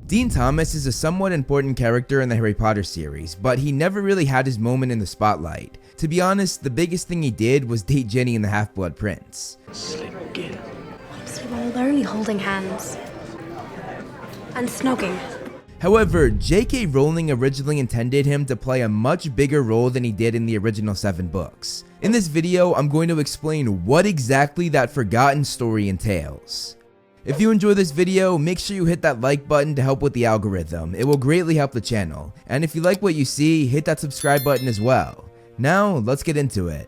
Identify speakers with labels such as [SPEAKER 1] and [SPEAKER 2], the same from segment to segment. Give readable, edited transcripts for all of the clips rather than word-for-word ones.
[SPEAKER 1] Dean Thomas is a somewhat important character in the Harry Potter series, but he never really had his moment in the spotlight. To be honest, the biggest thing he did was date Ginny and the Half-Blood Prince.
[SPEAKER 2] Once we were all only holding hands. And snogging.
[SPEAKER 1] However, J.K. Rowling originally intended him to play a much bigger role than he did in the original 7 books. In this video, I'm going to explain what exactly that forgotten story entails. If you enjoy this video, make sure you hit that like button to help with the algorithm. It will greatly help the channel. And if you like what you see, hit that subscribe button as well. Now, let's get into it.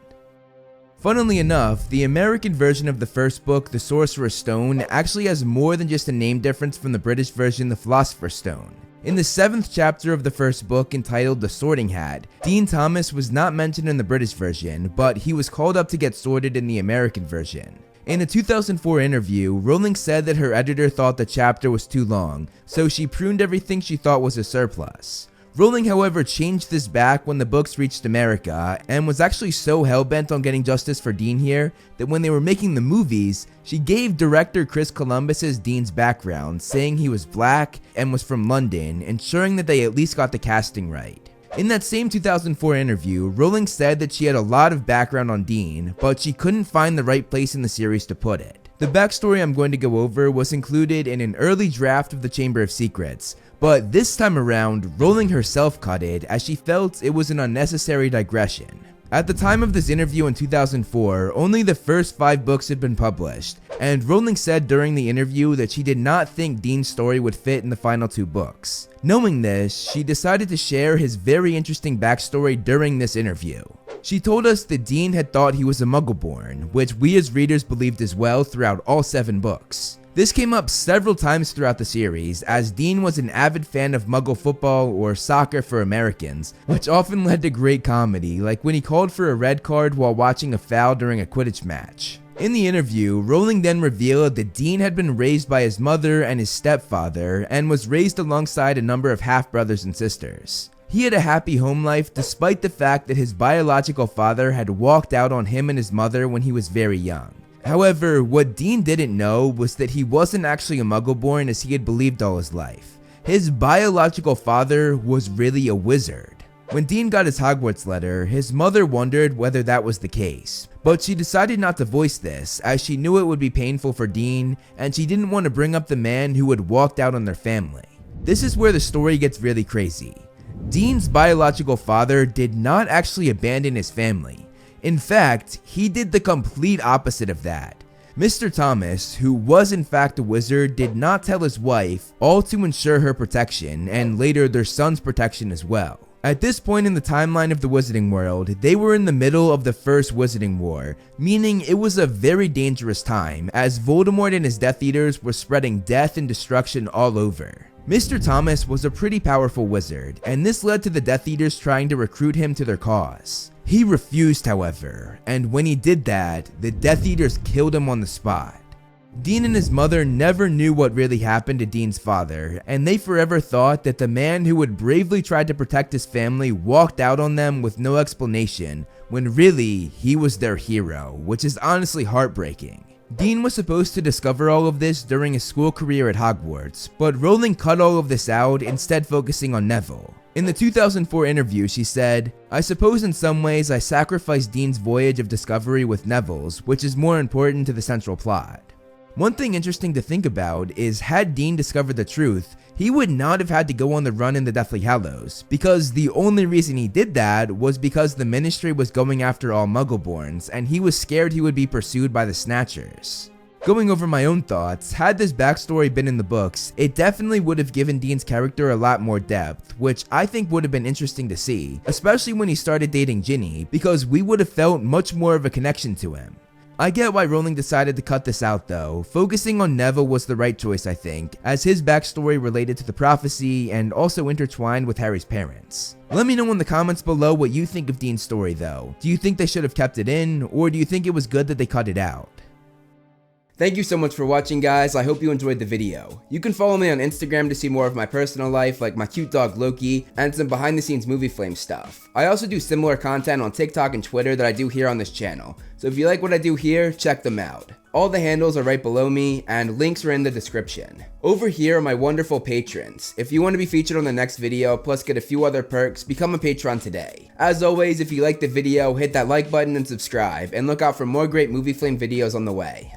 [SPEAKER 1] Funnily enough, the American version of the first book, The Sorcerer's Stone, actually has more than just a name difference from the British version, The Philosopher's Stone. In the 7th chapter of the first book, entitled The Sorting Hat, Dean Thomas was not mentioned in the British version, but he was called up to get sorted in the American version. In a 2004 interview, Rowling said that her editor thought the chapter was too long, so she pruned everything she thought was a surplus. Rowling, however, changed this back when the books reached America, and was actually so hellbent on getting justice for Dean here that when they were making the movies, she gave director Chris Columbus Dean's background, saying he was black and was from London, ensuring that they at least got the casting right. In that same 2004 interview, Rowling said that she had a lot of background on Dean, but she couldn't find the right place in the series to put it. The backstory I'm going to go over was included in an early draft of the Chamber of Secrets, but this time around, Rowling herself cut it as she felt it was an unnecessary digression. At the time of this interview in 2004, only the first 5 books had been published, and Rowling said during the interview that she did not think Dean's story would fit in the final 2 books. Knowing this, she decided to share his very interesting backstory during this interview. She told us that Dean had thought he was a Muggle-born, which we as readers believed as well throughout all 7 books. This came up several times throughout the series, as Dean was an avid fan of Muggle football, or soccer for Americans, which often led to great comedy, like when he called for a red card while watching a foul during a Quidditch match. In the interview, Rowling then revealed that Dean had been raised by his mother and his stepfather, and was raised alongside a number of half-brothers and sisters. He had a happy home life despite the fact that his biological father had walked out on him and his mother when he was very young. However, what Dean didn't know was that he wasn't actually a Muggle-born as he had believed all his life. His biological father was really a wizard. When Dean got his Hogwarts letter, his mother wondered whether that was the case, but she decided not to voice this as she knew it would be painful for Dean, and she didn't want to bring up the man who had walked out on their family. This is where the story gets really crazy. Dean's biological father did not actually abandon his family. In fact, he did the complete opposite of that. Mr. Thomas, who was in fact a wizard, did not tell his wife, all to ensure her protection, and later their son's protection as well. At this point in the timeline of the Wizarding World, they were in the middle of the First Wizarding War, meaning it was a very dangerous time, as Voldemort and his Death Eaters were spreading death and destruction all over. Mr. Thomas was a pretty powerful wizard, and this led to the Death Eaters trying to recruit him to their cause. He refused, however, and when he did that, the Death Eaters killed him on the spot. Dean and his mother never knew what really happened to Dean's father, and they forever thought that the man who had bravely tried to protect his family walked out on them with no explanation, when really, he was their hero, which is honestly heartbreaking. Dean was supposed to discover all of this during his school career at Hogwarts, but Rowling cut all of this out, instead focusing on Neville. In the 2004 interview, she said, "I suppose in some ways I sacrificed Dean's voyage of discovery with Neville's, which is more important to the central plot." One thing interesting to think about is had Dean discovered the truth, he would not have had to go on the run in the Deathly Hallows, because the only reason he did that was because the Ministry was going after all Muggle-borns, and he was scared he would be pursued by the Snatchers. Going over my own thoughts, had this backstory been in the books, it definitely would have given Dean's character a lot more depth, which I think would have been interesting to see, especially when he started dating Ginny, because we would have felt much more of a connection to him. I get why Rowling decided to cut this out though. Focusing on Neville was the right choice, I think, as his backstory related to the prophecy and also intertwined with Harry's parents. Let me know in the comments below what you think of Dean's story though. Do you think they should have kept it in, or do you think it was good that they cut it out? Thank you so much for watching, guys. I hope you enjoyed the video. You can follow me on Instagram to see more of my personal life, like my cute dog Loki, and some behind the scenes Movie Flame stuff. I also do similar content on TikTok and Twitter that I do here on this channel, so if you like what I do here, check them out. All the handles are right below me, and links are in the description. Over here are my wonderful patrons. If you want to be featured on the next video, plus get a few other perks, become a patron today. As always, if you liked the video, hit that like button and subscribe, and look out for more great Movie Flame videos on the way.